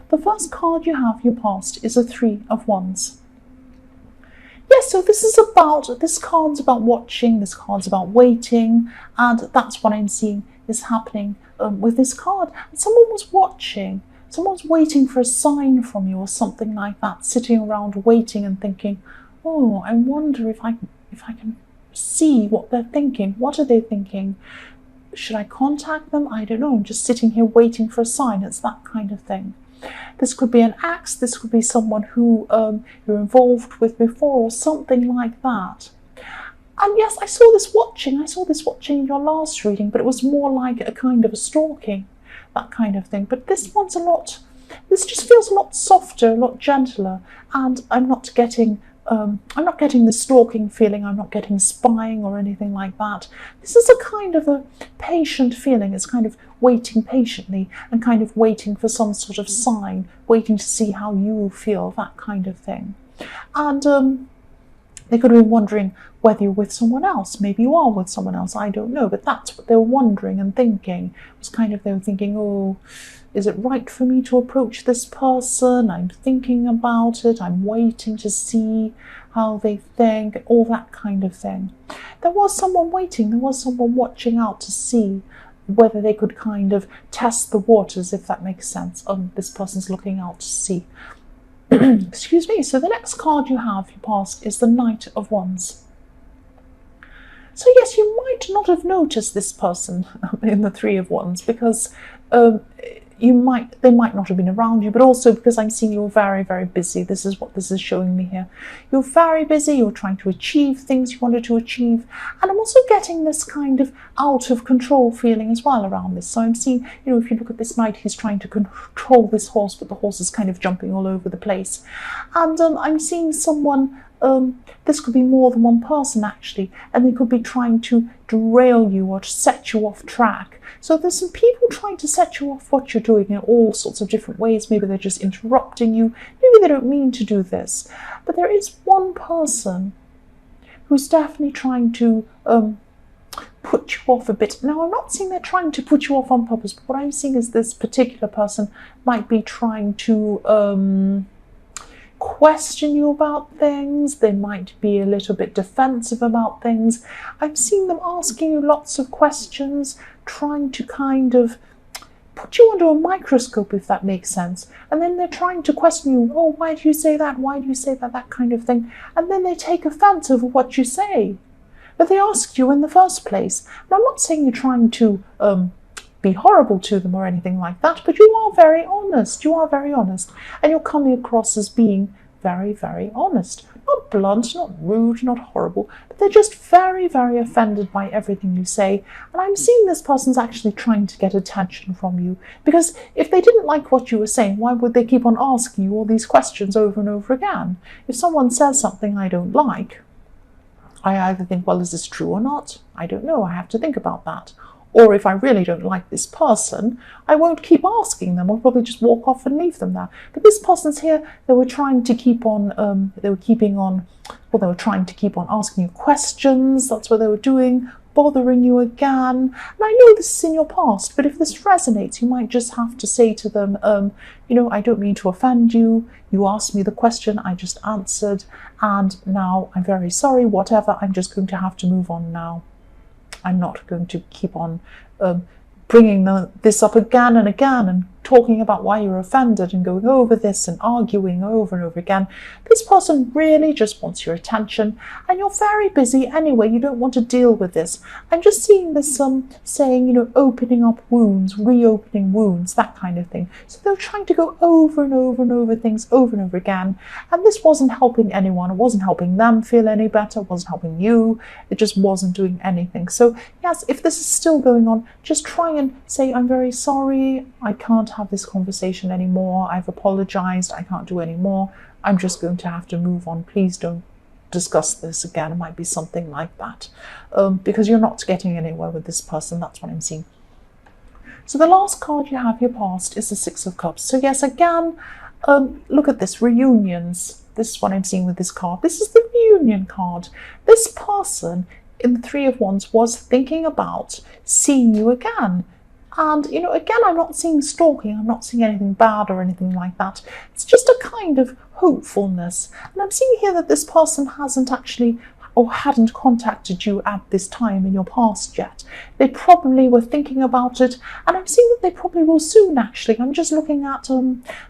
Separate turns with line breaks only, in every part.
The first card you have, your past, is a Three of Wands. Yes, so this card's about watching, this card's about waiting, and that's what I'm seeing is happening with this card. Someone was watching, someone's waiting for a sign from you or something like that, sitting around waiting and thinking, oh, I wonder if I can see what they're thinking. What are they thinking? Should I contact them? I don't know. I'm just sitting here waiting for a sign. It's that kind of thing. This could be an ex. This could be someone who you're involved with before or something like that. And yes, I saw this watching in your last reading, but it was more like a kind of a stalking, that kind of thing. But this one's this just feels a lot softer, a lot gentler, and I'm not getting the stalking feeling, I'm not getting spying or anything like that. This is a kind of a patient feeling. It's kind of waiting patiently and kind of waiting for some sort of sign, waiting to see how you feel, that kind of thing. And they could have been wondering whether you're with someone else. Maybe you are with someone else, I don't know, but that's what they were wondering and thinking. It was kind of, they were thinking, oh, is it right for me to approach this person? I'm thinking about it. I'm waiting to see how they think, all that kind of thing. There was someone waiting. There was someone watching out to see whether they could kind of test the waters, if that makes sense. This person's looking out to see. Excuse me. So the next card you have, your past, is the Knight of Wands. So yes, you might not have noticed this person in the Three of Wands because they might not have been around you, but also because I'm seeing you're very, very busy. This is what this is showing me here. You're very busy, you're trying to achieve things you wanted to achieve. And I'm also getting this kind of out of control feeling as well around this. So I'm seeing, if you look at this knight, he's trying to control this horse, but the horse is kind of jumping all over the place. And I'm seeing someone, this could be more than one person actually, and they could be trying to derail you or to set you off track. So there's some people trying to set you off what you're doing in all sorts of different ways. Maybe they're just interrupting you. Maybe they don't mean to do this. But there is one person who's definitely trying to put you off a bit. Now, I'm not saying they're trying to put you off on purpose, but what I'm seeing is this particular person might be trying to question you about things. They might be a little bit defensive about things. I'm seeing them asking you lots of questions, trying to kind of put you under a microscope, if that makes sense. And then they're trying to question you, oh, why do you say that? Why do you say that? That kind of thing. And then they take offense over what you say. But they asked you in the first place. And I'm not saying you're trying to be horrible to them or anything like that, but you are very honest. You are very honest. And you're coming across as being very, very honest. Not blunt, not rude, not horrible, but they're just very, very offended by everything you say. And I'm seeing this person's actually trying to get attention from you. Because if they didn't like what you were saying, why would they keep on asking you all these questions over and over again? If someone says something I don't like, I either think, well, is this true or not? I don't know. I have to think about that. Or if I really don't like this person, I won't keep asking them. I'll probably just walk off and leave them there. But this person's here, they were trying to keep on, they were trying to keep on asking you questions. That's what they were doing, bothering you again. And I know this is in your past, but if this resonates, you might just have to say to them, I don't mean to offend you. You asked me the question, I just answered, and now I'm very sorry, whatever, I'm just going to have to move on now. I'm not going to keep on bringing this up again and again and talking about why you're offended and going over this and arguing over and over again. This person really just wants your attention, and you're very busy anyway. You don't want to deal with this. I'm just seeing this saying, opening up wounds, reopening wounds, that kind of thing. So they're trying to go over and over and over things over and over again, and this wasn't helping anyone. It wasn't helping them feel any better. It wasn't helping you. It just wasn't doing anything. So yes, if this is still going on, just try and say, I'm very sorry. I can't have this conversation anymore. I've apologized. I can't do any more. I'm just going to have to move on. Please don't discuss this again. It might be something like that, because you're not getting anywhere with this person. That's what I'm seeing. So the last card you have, your past, is the Six of Cups. So yes, again, look at this, reunions. This is what I'm seeing with this card. This is the reunion card. This person in the Three of Wands was thinking about seeing you again. And, you know, again, I'm not seeing stalking, I'm not seeing anything bad or anything like that. It's just a kind of hopefulness. And I'm seeing here that this person hasn't actually or hadn't contacted you at this time in your past yet. They probably were thinking about it, and I'm seeing that they probably will soon, actually. I'm just looking at,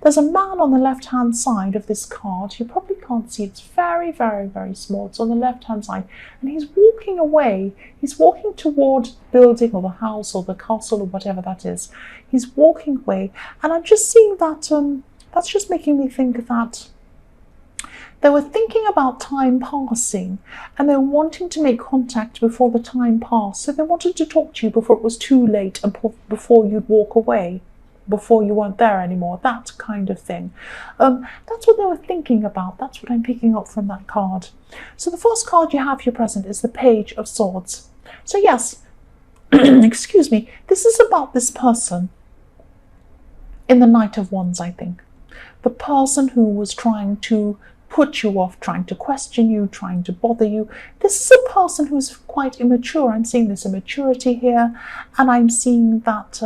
there's a man on the left-hand side of this card. You probably can't see, it's very, very, very small. It's on the left-hand side, and he's walking away. He's walking toward the building or the house or the castle or whatever that is. He's walking away, and I'm just seeing that, that's just making me think that they were thinking about time passing, and they were wanting to make contact before the time passed. So they wanted to talk to you before it was too late and before you'd walk away, before you weren't there anymore, that kind of thing. That's what they were thinking about. That's what I'm picking up from that card. So the first card you have here present is the Page of Swords. So yes, excuse me, this is about this person in the Knight of Wands, I think. The person who was trying to put you off, trying to question you, trying to bother you. This is a person who's quite immature. I'm seeing this immaturity here, and I'm seeing that,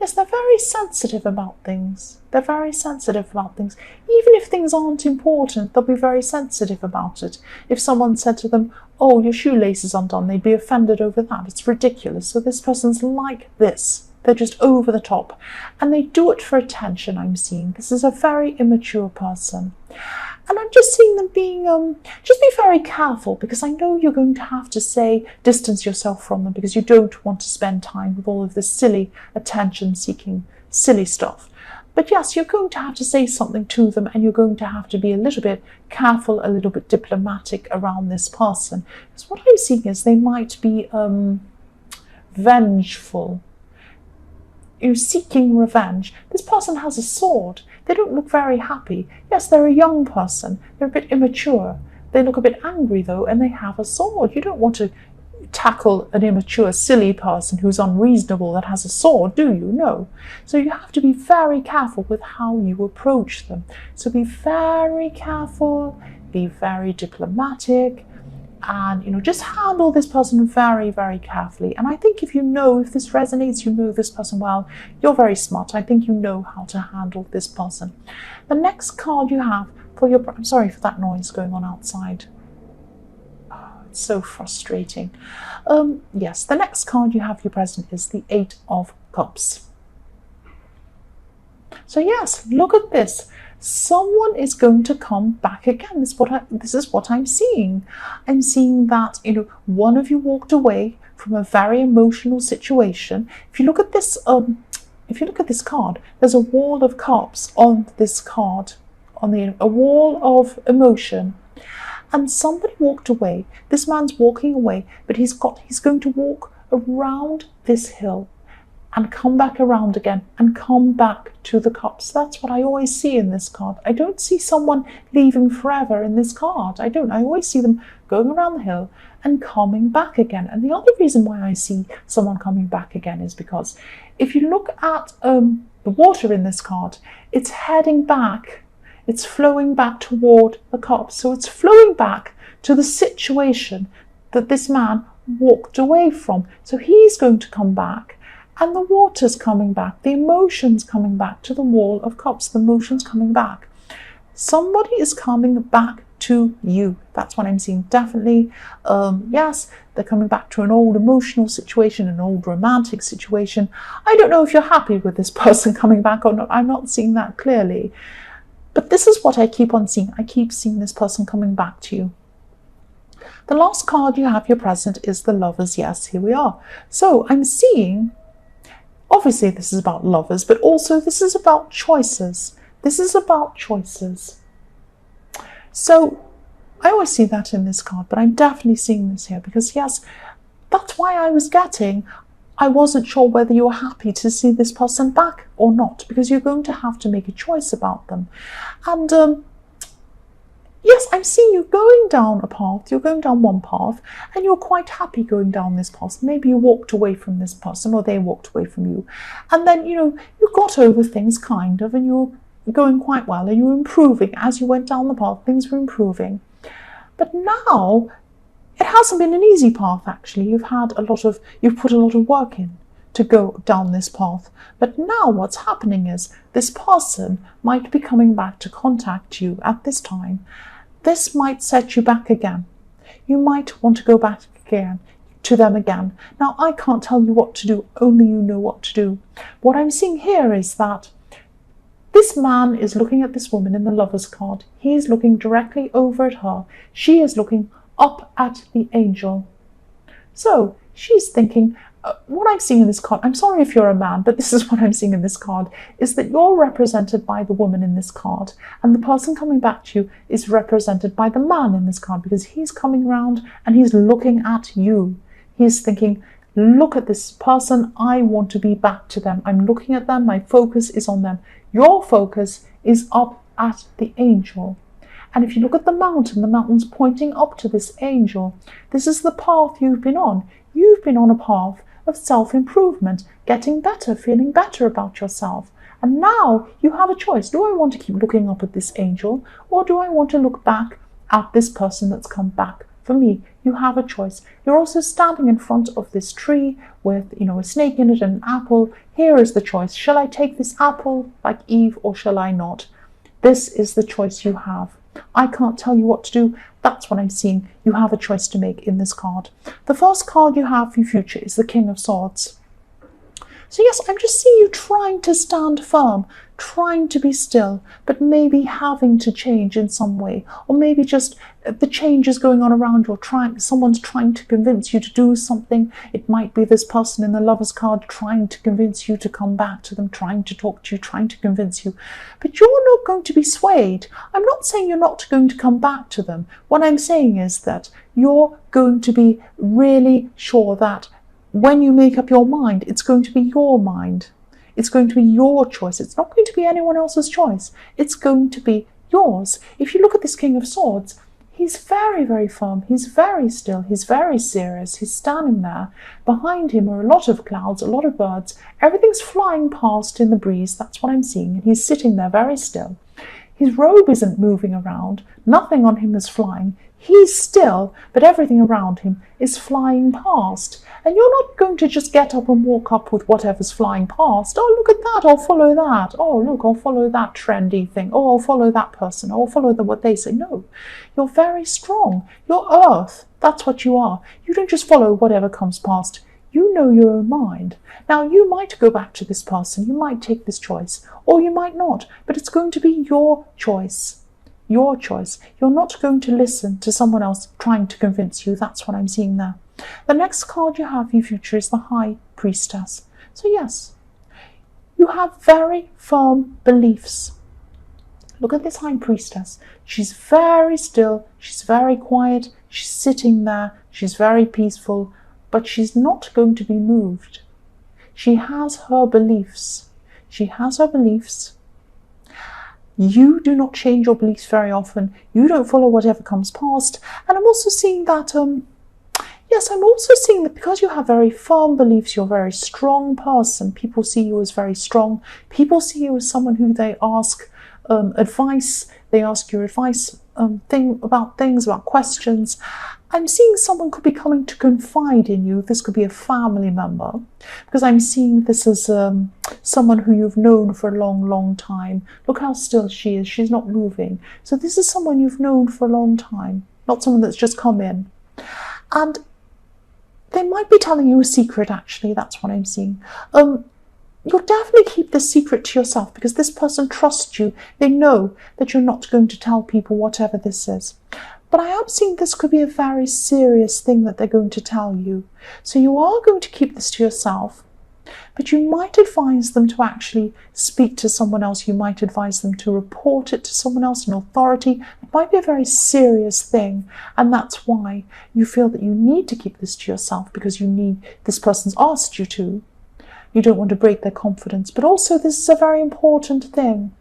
yes, they're very sensitive about things. They're very sensitive about things. Even if things aren't important, they'll be very sensitive about it. If someone said to them, oh, your shoelace is undone, they'd be offended over that. It's ridiculous. So this person's like this. They're just over the top, and they do it for attention. I'm seeing this is a very immature person, and I'm just seeing them being just be very careful, because I know you're going to have to say distance yourself from them, because you don't want to spend time with all of this silly attention seeking silly stuff. But yes, you're going to have to say something to them, and you're going to have to be a little bit careful, a little bit diplomatic around this person, because what I'm seeing is they might be vengeful. You're seeking revenge. This person has a sword. They don't look very happy. Yes, they're a young person. They're a bit immature. They look a bit angry, though, and they have a sword. You don't want to tackle an immature, silly person who's unreasonable that has a sword, do you? No. So you have to be very careful with how you approach them. So be very careful, be very diplomatic, and, you know, just handle this person very, very carefully. And I think if this resonates, you know this person well, you're very smart. I think you know how to handle this person. The next card you have for your, I'm sorry for that noise going on outside. Oh, it's so frustrating. Yes, the next card you have your present is the Eight of Cups. So yes, look at this. Someone is going to come back again. This is what I'm seeing. I'm seeing that, you know, one of you walked away from a very emotional situation. If you look at this, card, there's a wall of cups on this card, a wall of emotion, and somebody walked away. This man's walking away, but he's going to walk around this hill and come back around again and come back to the cups. That's what I always see in this card. I don't see someone leaving forever in this card. I don't. I always see them going around the hill and coming back again. And the other reason why I see someone coming back again is because if you look at the water in this card, it's heading back. It's flowing back toward the cups. So it's flowing back to the situation that this man walked away from. So he's going to come back. And the water's coming back, the emotion's coming back to the wall of cups, the emotion's coming back. Somebody is coming back to you. That's what I'm seeing, definitely. Yes, they're coming back to an old emotional situation, an old romantic situation. I don't know if you're happy with this person coming back or not. I'm not seeing that clearly. But this is what I keep on seeing. I keep seeing this person coming back to you. The last card you have your present is the Lovers. Yes, here we are. So I'm seeing, obviously this is about lovers, but also this is about choices. This is about choices. So I always see that in this card, but I'm definitely seeing this here because, yes, that's why I wasn't sure whether you were happy to see this person back or not, because you're going to have to make a choice about them. And yes, I'm seeing you going down a path. You're going down one path and you're quite happy going down this path. Maybe you walked away from this person or they walked away from you. And then, you got over things kind of, and you're going quite well and you're improving. As you went down the path, things were improving. But now, it hasn't been an easy path, actually. You've put a lot of work in to go down this path. But now what's happening is this person might be coming back to contact you at this time. This might set you back again. You might want to go back again to them again. Now, I can't tell you what to do, only you know what to do. What I'm seeing here is that this man is looking at this woman in the Lover's card. He is looking directly over at her. She is looking up at the angel. So she's thinking, what I'm seeing in this card, I'm sorry if you're a man, but this is what I'm seeing in this card, is that you're represented by the woman in this card, and the person coming back to you is represented by the man in this card, because he's coming round and he's looking at you. He's thinking, look at this person, I want to be back to them. I'm looking at them, my focus is on them. Your focus is up at the angel. And if you look at the mountain's pointing up to this angel. This is the path you've been on. You've been on a path of self-improvement, getting better, feeling better about yourself. And now you have a choice. Do I want to keep looking up at this angel, or do I want to look back at this person that's come back for me? You have a choice. You're also standing in front of this tree with, a snake in it and an apple. Here is the choice. Shall I take this apple like Eve, or shall I not? This is the choice you have. I can't tell you what to do. That's what I'm seeing. You have a choice to make in this card. The first card you have for your future is the King of Swords. So yes, I'm just seeing you trying to stand firm, trying to be still, but maybe having to change in some way, or maybe just the change is going on around you, or someone's trying to convince you to do something. It might be this person in the Lover's card trying to convince you to come back to them, trying to talk to you, trying to convince you. But you're not going to be swayed. I'm not saying you're not going to come back to them. What I'm saying is that you're going to be really sure that when you make up your mind, it's going to be your mind. It's going to be your choice. It's not going to be anyone else's choice. It's going to be yours. If you look at this King of Swords, he's very, very firm. He's very still. He's very serious. He's standing there. Behind him are a lot of clouds, a lot of birds. Everything's flying past in the breeze. That's what I'm seeing. And he's sitting there very still. His robe isn't moving around. Nothing on him is flying. He's still, but everything around him is flying past. And you're not going to just get up and walk up with whatever's flying past. Oh, look at that, I'll follow that. Oh, look, I'll follow that trendy thing. Oh, I'll follow that person. Oh, I'll follow what they say. No, you're very strong. You're earth. That's what you are. You don't just follow whatever comes past. You know your own mind. Now, you might go back to this person. You might take this choice, or you might not. But it's going to be your choice. Your choice. You're not going to listen to someone else trying to convince you. That's what I'm seeing there. The next card you have in your future is the High Priestess. So yes, you have very firm beliefs. Look at this High Priestess. She's very still. She's very quiet. She's sitting there. She's very peaceful. But she's not going to be moved. She has her beliefs. She has her beliefs. You do not change your beliefs very often. You don't follow whatever comes past. And I'm also seeing that, yes, I'm also seeing that because you have very firm beliefs, you're a very strong person. People see you as very strong. People see you as someone who they ask advice. They ask your advice about questions. I'm seeing someone could be coming to confide in you. This could be a family member, because I'm seeing this as someone who you've known for a long, long time. Look how still she is. She's not moving. So this is someone you've known for a long time, not someone that's just come in. And they might be telling you a secret, actually. That's what I'm seeing. You'll definitely keep this secret to yourself, because this person trusts you. They know that you're not going to tell people whatever this is. But I am seeing this could be a very serious thing that they're going to tell you. So you are going to keep this to yourself, but you might advise them to actually speak to someone else. You might advise them to report it to someone else, an authority. It might be a very serious thing, and that's why you feel that you need to keep this to yourself, because this person's asked you to. You don't want to break their confidence, but also this is a very important thing.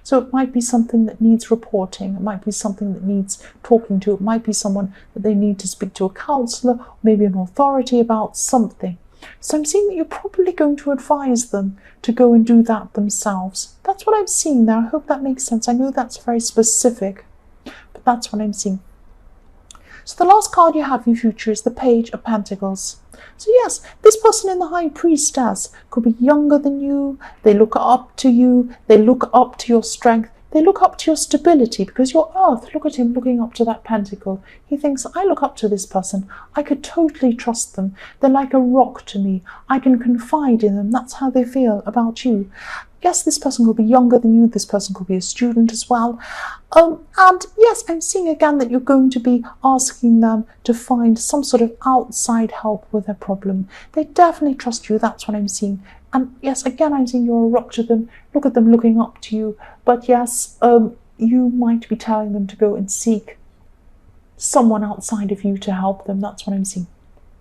So it might be something that needs reporting. It might be something that needs talking to. It might be someone that they need to speak to, a counsellor, or maybe an authority about something. So I'm seeing that you're probably going to advise them to go and do that themselves. That's what I'm seeing there. I hope that makes sense. I know that's very specific, but that's what I'm seeing. So the last card you have for your future is the Page of Pentacles. So yes, this person in the High Priestess could be younger than you. They look up to you. They look up to your strength. They look up to your stability, because your Earth, look at him looking up to that pentacle. He thinks, I look up to this person. I could totally trust them. They're like a rock to me. I can confide in them. That's how they feel about you. Yes, this person could be younger than you. This person could be a student as well. And yes, I'm seeing again that you're going to be asking them to find some sort of outside help with a problem. They definitely trust you. That's what I'm seeing. And yes, again, I'm seeing you're a rock to them. Look at them looking up to you. But yes, you might be telling them to go and seek someone outside of you to help them. That's what I'm seeing.